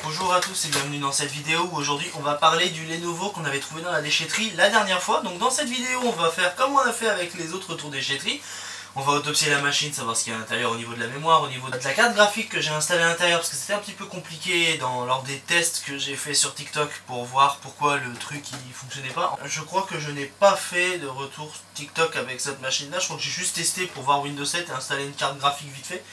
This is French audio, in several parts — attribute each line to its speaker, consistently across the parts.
Speaker 1: Bonjour à tous et bienvenue dans cette vidéo où aujourd'hui on va parler du Lenovo qu'on avait trouvé dans la déchetterie la dernière fois. Donc dans cette vidéo on va faire comme on a fait avec les autres retours déchetterie. On va autopsier la machine, savoir ce qu'il y a à l'intérieur au niveau de la mémoire, au niveau de la carte graphique que j'ai installée à l'intérieur parce que c'était un petit peu compliqué lors des tests que j'ai fait sur TikTok pour voir pourquoi le truc il fonctionnait pas. Je crois que je n'ai pas fait de retour TikTok avec cette machine là, je crois que j'ai juste testé pour voir Windows 7 et installer une carte graphique vite fait.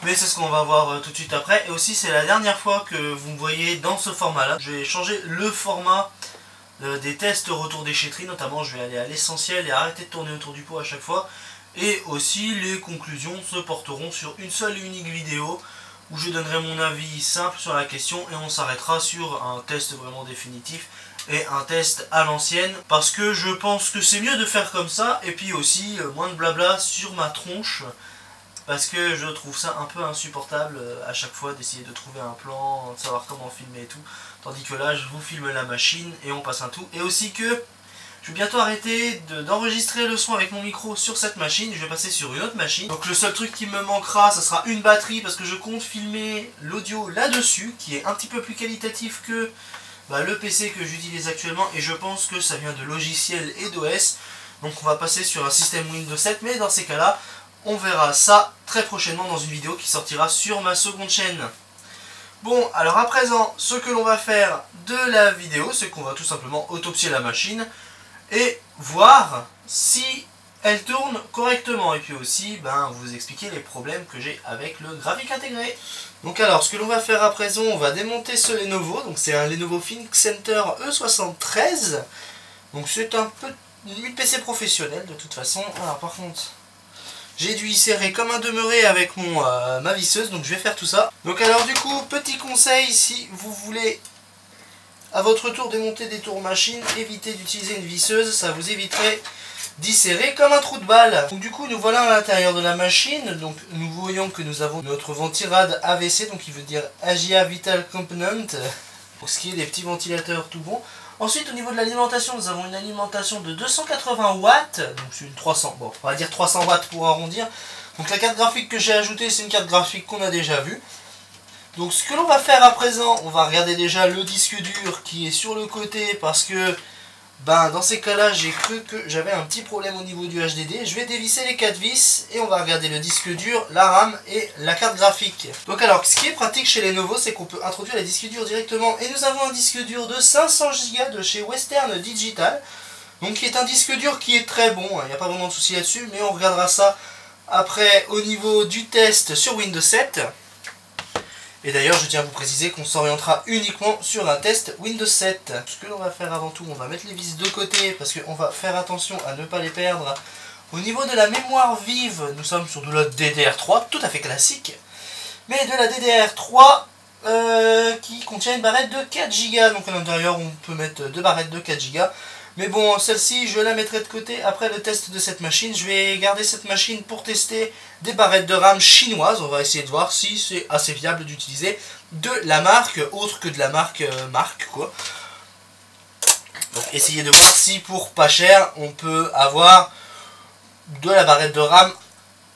Speaker 1: Mais c'est ce qu'on va voir tout de suite après. Et aussi c'est la dernière fois que vous me voyez dans ce format là. Je vais changer le format des tests retour déchetterie, notamment je vais aller à l'essentiel et arrêter de tourner autour du pot à chaque fois. Et aussi les conclusions se porteront sur une seule et unique vidéo où je donnerai mon avis simple sur la question et on s'arrêtera sur un test vraiment définitif et un test à l'ancienne parce que je pense que c'est mieux de faire comme ça et puis aussi moins de blabla sur ma tronche parce que je trouve ça un peu insupportable à chaque fois d'essayer de trouver un plan, de savoir comment filmer et tout, tandis que là je vous filme la machine et on passe un tout. Et aussi que je vais bientôt arrêter d'enregistrer le son avec mon micro sur cette machine, je vais passer sur une autre machine. Donc le seul truc qui me manquera, ça sera une batterie parce que je compte filmer l'audio là-dessus, qui est un petit peu plus qualitatif que le PC que j'utilise actuellement, et je pense que ça vient de logiciels et d'OS. Donc on va passer sur un système Windows 7, mais dans ces cas-là, on verra ça très prochainement dans une vidéo qui sortira sur ma seconde chaîne. Bon, alors à présent, ce que l'on va faire de la vidéo, c'est qu'on va tout simplement autopsier la machine et voir si elle tourne correctement et puis aussi vous expliquer les problèmes que j'ai avec le graphique intégré. Donc alors ce que l'on va faire à présent, on va démonter ce Lenovo, donc c'est un Lenovo ThinkCenter E73, donc c'est un peu une PC professionnelle de toute façon. Alors par contre j'ai dû y serrer comme un demeuré avec ma visseuse, donc je vais faire tout ça. Donc alors du coup, petit conseil, si vous voulez à votre tour démonter des tours machines, évitez d'utiliser une visseuse, ça vous éviterait d'y serrer comme un trou de balle. Donc du coup nous voilà à l'intérieur de la machine, donc nous voyons que nous avons notre ventirad AVC, donc qui veut dire AGA Vital Component, pour ce qui est des petits ventilateurs tout bons. Ensuite au niveau de l'alimentation, nous avons une alimentation de 280 watts, donc c'est une 300, bon on va dire 300 watts pour arrondir. Donc la carte graphique que j'ai ajoutée, c'est une carte graphique qu'on a déjà vue. Donc ce que l'on va faire à présent, on va regarder déjà le disque dur qui est sur le côté parce que dans ces cas-là j'ai cru que j'avais un petit problème au niveau du HDD. Je vais dévisser les 4 vis et on va regarder le disque dur, la RAM et la carte graphique. Donc alors ce qui est pratique chez Lenovo, c'est qu'on peut introduire les disques durs directement et nous avons un disque dur de 500 Go de chez Western Digital. Donc qui est un disque dur qui est très bon, il n'y a pas vraiment de souci là-dessus, mais on regardera ça après au niveau du test sur Windows 7. Et d'ailleurs, je tiens à vous préciser qu'on s'orientera uniquement sur un test Windows 7. Ce que l'on va faire avant tout, on va mettre les vis de côté parce qu'on va faire attention à ne pas les perdre. Au niveau de la mémoire vive, nous sommes sur de la DDR3, tout à fait classique. Mais de la DDR3 qui contient une barrette de 4 Go. Donc à l'intérieur, on peut mettre 2 barrettes de 4 Go. Mais bon, celle-ci, je la mettrai de côté après le test de cette machine. Je vais garder cette machine pour tester des barrettes de RAM chinoises. On va essayer de voir si c'est assez viable d'utiliser de la marque, autre que de la marque quoi. Donc essayez de voir si pour pas cher, on peut avoir de la barrette de RAM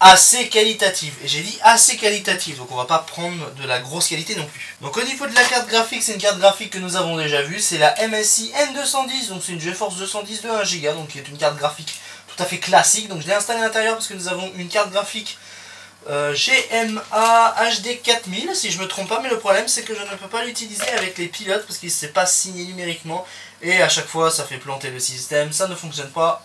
Speaker 1: assez qualitative. Et j'ai dit assez qualitative, donc on va pas prendre de la grosse qualité non plus. Donc au niveau de la carte graphique, c'est une carte graphique que nous avons déjà vue, c'est la MSI N210, donc c'est une GeForce 210 de 1 Go, donc qui est une carte graphique tout à fait classique. Donc je l'ai installée à l'intérieur parce que nous avons une carte graphique GMA HD 4000 si je me trompe pas, mais le problème c'est que je ne peux pas l'utiliser avec les pilotes parce qu'il ne s'est pas signé numériquement et à chaque fois ça fait planter le système, ça ne fonctionne pas.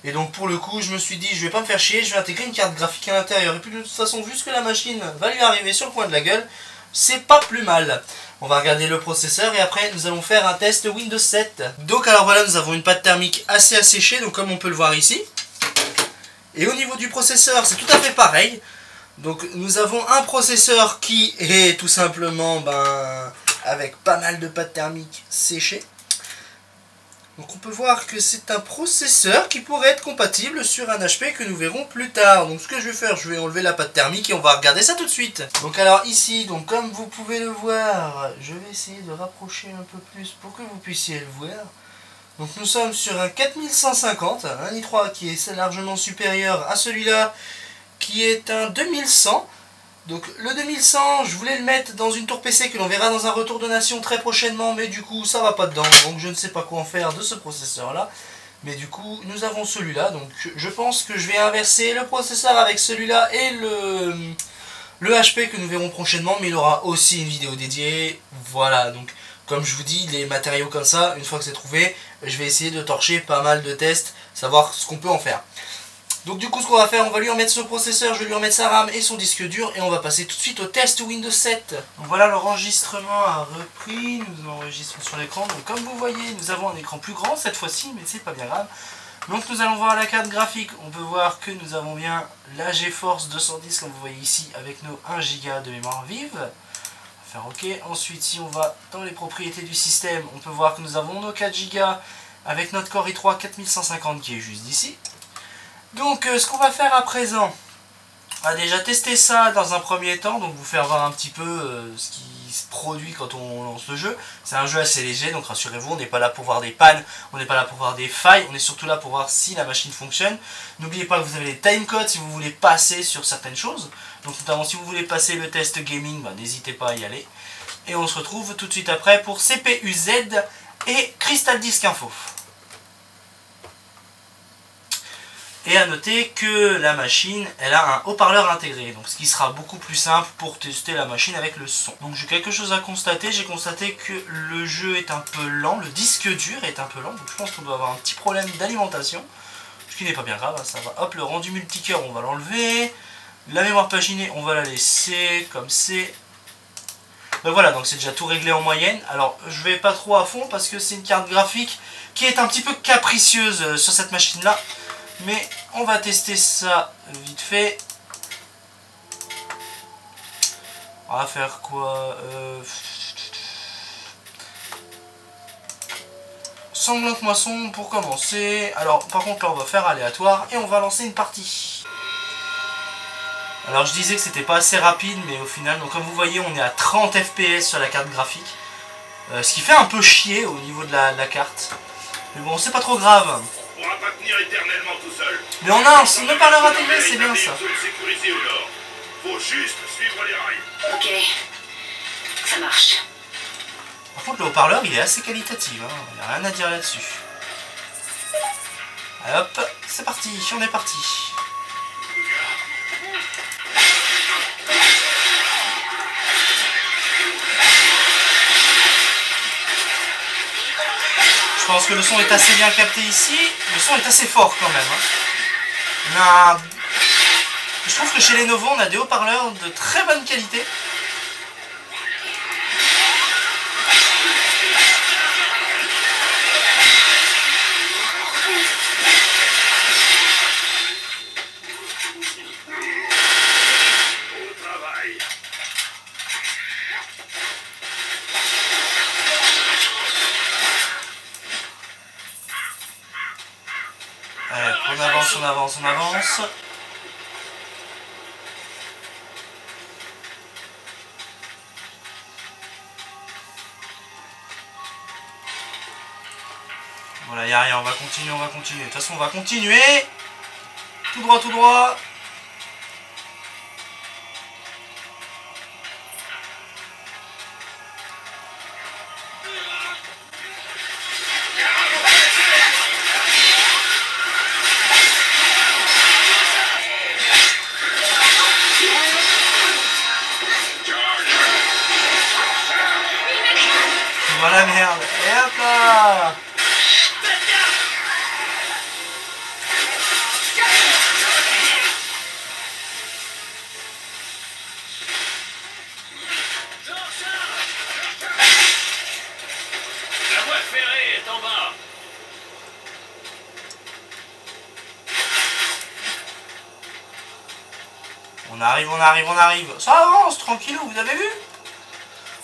Speaker 1: Et donc pour le coup je me suis dit je vais pas me faire chier, je vais intégrer une carte graphique à l'intérieur. Et puis de toute façon vu ce que la machine va lui arriver sur le coin de la gueule, c'est pas plus mal. On va regarder le processeur et après nous allons faire un test Windows 7. Donc alors voilà, nous avons une pâte thermique assez asséchée, donc comme on peut le voir ici. Et au niveau du processeur c'est tout à fait pareil. Donc nous avons un processeur qui est tout simplement avec pas mal de pâte thermique séchée. Donc on peut voir que c'est un processeur qui pourrait être compatible sur un HP que nous verrons plus tard. Donc ce que je vais faire, je vais enlever la pâte thermique et on va regarder ça tout de suite. Donc alors ici, donc comme vous pouvez le voir, je vais essayer de rapprocher un peu plus pour que vous puissiez le voir. Donc nous sommes sur un 4150, un i3 qui est largement supérieur à celui-là qui est un 2100. Donc le 2100, je voulais le mettre dans une tour PC que l'on verra dans un retour de nation très prochainement, mais du coup ça va pas dedans, donc je ne sais pas quoi en faire de ce processeur là. Mais du coup nous avons celui-là, donc je pense que je vais inverser le processeur avec celui-là et le HP que nous verrons prochainement, mais il aura aussi une vidéo dédiée. Voilà, donc comme je vous dis, les matériaux comme ça, une fois que c'est trouvé, je vais essayer de torcher pas mal de tests, savoir ce qu'on peut en faire. Donc du coup ce qu'on va faire, on va lui remettre ce processeur, je vais lui remettre sa RAM et son disque dur et on va passer tout de suite au test Windows 7. Donc voilà, l'enregistrement a repris, nous enregistrons sur l'écran. Donc comme vous voyez, nous avons un écran plus grand cette fois-ci, mais c'est pas bien grave. Donc nous allons voir la carte graphique, on peut voir que nous avons bien la GeForce 210 comme vous voyez ici avec nos 1 Go de mémoire vive. On va faire OK. Ensuite si on va dans les propriétés du système, on peut voir que nous avons nos 4 Go avec notre Core i3 4150 qui est juste ici. Donc ce qu'on va faire à présent, on va déjà tester ça dans un premier temps, donc vous faire voir un petit peu ce qui se produit quand on lance le jeu. C'est un jeu assez léger, donc rassurez-vous, on n'est pas là pour voir des pannes, on n'est pas là pour voir des failles, on est surtout là pour voir si la machine fonctionne. N'oubliez pas que vous avez les timecodes si vous voulez passer sur certaines choses, donc notamment si vous voulez passer le test gaming, bah, n'hésitez pas à y aller. Et on se retrouve tout de suite après pour CPU-Z et Crystal Disk Info. Et à noter que la machine, elle a un haut-parleur intégré, donc ce qui sera beaucoup plus simple pour tester la machine avec le son. Donc j'ai quelque chose à constater, j'ai constaté que le jeu est un peu lent, le disque dur est un peu lent, donc je pense qu'on doit avoir un petit problème d'alimentation, ce qui n'est pas bien grave, hein, ça va. Hop, le rendu multicœur, on va l'enlever, la mémoire paginée, on va la laisser comme c'est. Ben voilà, donc c'est déjà tout réglé en moyenne. Alors je vais pas trop à fond parce que c'est une carte graphique qui est un petit peu capricieuse sur cette machine-là. Mais on va tester ça vite fait. On va faire quoi Sanglante moisson pour commencer. Alors par contre là on va faire aléatoire et on va lancer une partie. Alors je disais que c'était pas assez rapide, mais au final, donc comme vous voyez, on est à 30 fps sur la carte graphique. Ce qui fait un peu chier au niveau de la carte. Mais bon, c'est pas trop grave.
Speaker 2: On pourra pas tenir éternellement tout seul.
Speaker 1: Mais on a un haut-parleur intégré, c'est bien ça.
Speaker 2: Sécurisé au nord. Faut juste suivre les rails.
Speaker 3: Ok, ça marche.
Speaker 1: Par contre, le haut-parleur, il est assez qualitatif, hein. Il n'y a rien à dire là-dessus. Allez hop, c'est parti, on est parti. Je pense que le son est assez bien capté ici. Le son est assez fort quand même, hein. Je trouve que chez Lenovo, on a des haut-parleurs de très bonne qualité. Allez, on avance, on avance, on avance. Voilà, il n'y a rien, on va continuer, on va continuer. De toute façon, on va continuer. Tout droit, tout droit. Voilà, merde. Et hop là.
Speaker 2: La voie ferrée est en bas.
Speaker 1: On arrive, on arrive, on arrive. Ça avance, tranquillou, vous avez vu?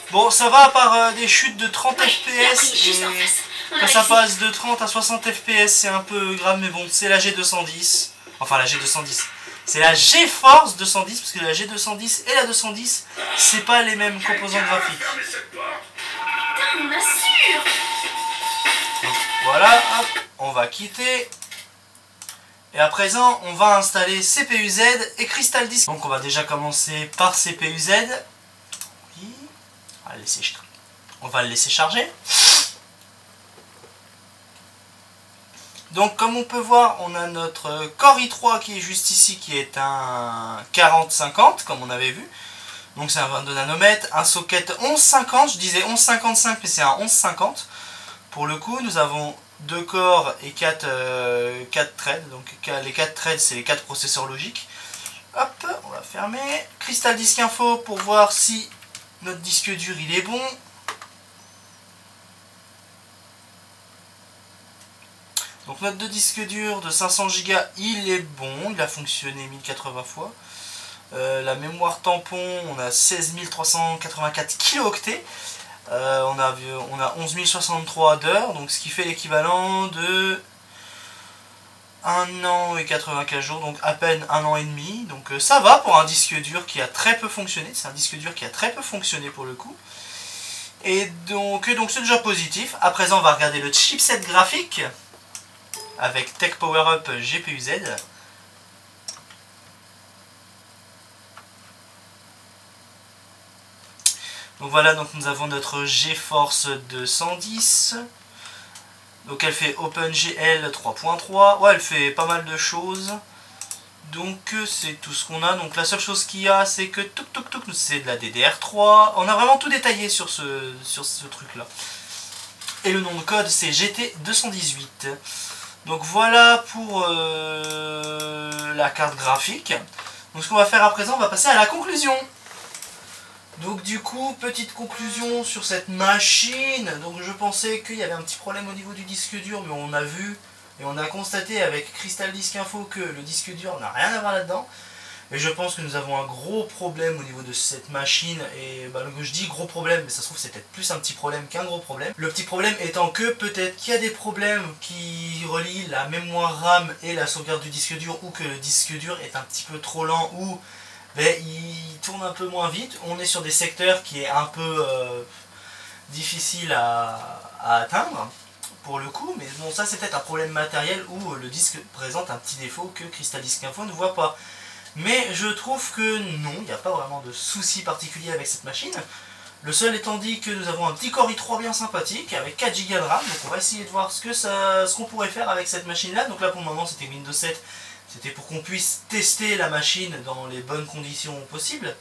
Speaker 1: Bon, ça va par des chutes de 30 FPS et quand ça passe de 30 à 60 FPS, c'est un peu grave, mais bon, c'est la G210. Enfin, la G210. C'est la GeForce 210, parce que la G210 et la 210, c'est pas les mêmes composants graphiques.
Speaker 2: Fermez cette porte.
Speaker 3: Putain, on assure.
Speaker 1: Donc voilà, hop, on va quitter. Et à présent, on va installer CPU-Z et Crystal Disk. Donc on va déjà commencer par CPU-Z. Oui. On va le laisser charger. Donc comme on peut voir, on a notre Core i3 qui est juste ici, qui est un 4050, comme on avait vu. Donc c'est un 22 nanomètres, un socket 1150, je disais 1155 mais c'est un 1150. Pour le coup, nous avons 2 corps et 4 threads. Donc les 4 threads, c'est les 4 processeurs logiques. Hop, on va fermer. Crystal Disk Info pour voir si notre disque dur il est bon. Donc notre disque dur de 500 Go, il est bon, il a fonctionné 1080 fois. La mémoire tampon, on a 16 384 kilooctets. On a 11 063 d'heures, donc ce qui fait l'équivalent de 1 an et 95 jours, donc à peine 1 an et demi. Donc ça va pour un disque dur qui a très peu fonctionné. C'est un disque dur qui a très peu fonctionné pour le coup. Et donc c'est déjà positif. À présent, on va regarder le chipset graphique avec Tech Power Up GPU-Z. Donc voilà, donc nous avons notre GeForce 210. Donc elle fait OpenGL 3.3. Ouais, elle fait pas mal de choses. Donc c'est tout ce qu'on a. Donc la seule chose qu'il y a, c'est que c'est de la DDR3. On a vraiment tout détaillé sur ce truc-là. Et le nom de code, c'est GT218. Donc voilà pour la carte graphique. Donc ce qu'on va faire à présent, on va passer à la conclusion. Donc du coup, petite conclusion sur cette machine. Donc je pensais qu'il y avait un petit problème au niveau du disque dur, mais on a vu et on a constaté avec Crystal Disk Info que le disque dur n'a rien à voir là-dedans. Et je pense que nous avons un gros problème au niveau de cette machine. Et bah, je dis gros problème, mais ça se trouve c'est peut-être plus un petit problème qu'un gros problème. Le petit problème étant que peut-être qu'il y a des problèmes qui relient la mémoire RAM et la sauvegarde du disque dur, ou que le disque dur est un petit peu trop lent, ou il tourne un peu moins vite. On est sur des secteurs qui est un peu difficile à atteindre pour le coup, mais bon, ça c'est peut-être un problème matériel où le disque présente un petit défaut que Crystal Disk Info ne voit pas. Mais je trouve que non, il n'y a pas vraiment de souci particulier avec cette machine. Le seul étant dit que nous avons un petit Core i3 bien sympathique avec 4 Go de RAM, donc on va essayer de voir ce qu'on pourrait faire avec cette machine là. Donc là pour le moment c'était Windows 7, c'était pour qu'on puisse tester la machine dans les bonnes conditions possibles.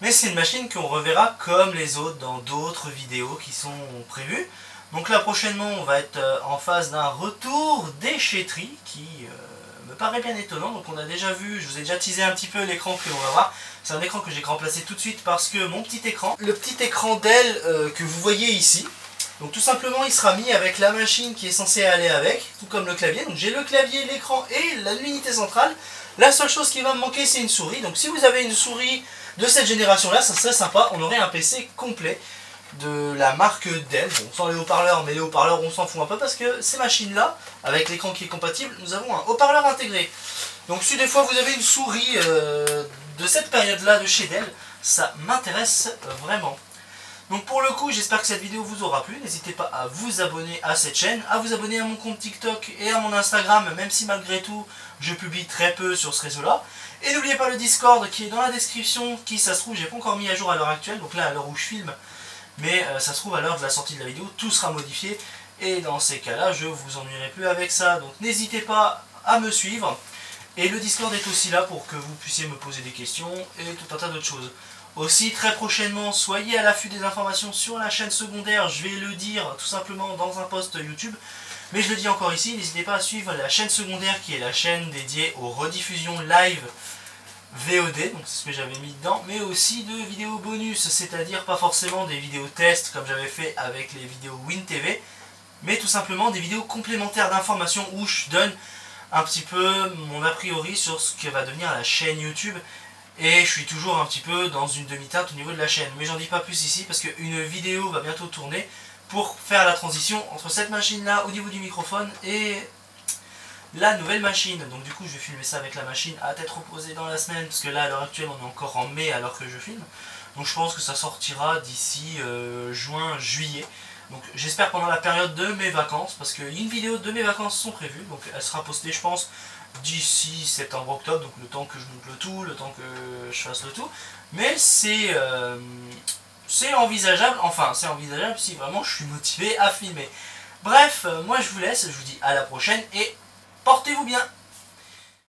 Speaker 1: Mais c'est une machine qu'on reverra comme les autres dans d'autres vidéos qui sont prévues. Donc là prochainement on va être en phase d'un retour déchetterie qui me paraît bien étonnant. Donc on a déjà vu, je vous ai déjà teasé un petit peu l'écran que l'on va voir. C'est un écran que j'ai remplacé tout de suite parce que mon petit écran, le petit écran Dell que vous voyez ici, donc tout simplement il sera mis avec la machine qui est censée aller avec, tout comme le clavier. Donc j'ai le clavier, l'écran et l'unité centrale. La seule chose qui va me manquer c'est une souris. Donc si vous avez une souris de cette génération là, ça serait sympa, on aurait un PC complet de la marque Dell, bon, sans les haut-parleurs, mais les haut-parleurs on s'en fout un peu parce que ces machines là, avec l'écran qui est compatible, nous avons un haut-parleur intégré. Donc si des fois vous avez une souris de cette période là de chez Dell, ça m'intéresse vraiment. Donc pour le coup, j'espère que cette vidéo vous aura plu. N'hésitez pas à vous abonner à cette chaîne, à vous abonner à mon compte TikTok et à mon Instagram, même si malgré tout, je publie très peu sur ce réseau-là. Et n'oubliez pas le Discord qui est dans la description, qui ça se trouve, j'ai pas encore mis à jour à l'heure actuelle, donc là à l'heure où je filme, mais ça se trouve à l'heure de la sortie de la vidéo, tout sera modifié. Et dans ces cas-là, je vous ennuierai plus avec ça. Donc n'hésitez pas à me suivre. Et le Discord est aussi là pour que vous puissiez me poser des questions et tout un tas d'autres choses. Aussi, très prochainement, soyez à l'affût des informations sur la chaîne secondaire. Je vais le dire tout simplement dans un post YouTube. Mais je le dis encore ici, n'hésitez pas à suivre la chaîne secondaire qui est la chaîne dédiée aux rediffusions live VOD, donc c'est ce que j'avais mis dedans, mais aussi de vidéos bonus, c'est-à-dire pas forcément des vidéos tests comme j'avais fait avec les vidéos WinTV, mais tout simplement des vidéos complémentaires d'informations où je donne un petit peu mon a priori sur ce que va devenir la chaîne YouTube. Et je suis toujours un petit peu dans une demi-teinte au niveau de la chaîne. Mais j'en dis pas plus ici parce qu'une vidéo va bientôt tourner pour faire la transition entre cette machine-là au niveau du microphone et la nouvelle machine. Donc du coup je vais filmer ça avec la machine à tête reposée dans la semaine. Parce que là à l'heure actuelle on est encore en mai alors que je filme. Donc je pense que ça sortira d'ici juin, juillet. Donc j'espère pendant la période de mes vacances, parce qu'une vidéo de mes vacances sont prévues, donc elle sera postée je pense d'ici septembre-octobre, donc le temps que je monte le tout, le temps que je fasse le tout. Mais c'est envisageable, enfin c'est envisageable si vraiment je suis motivé à filmer. Bref, moi je vous laisse, je vous dis à la prochaine et portez-vous bien.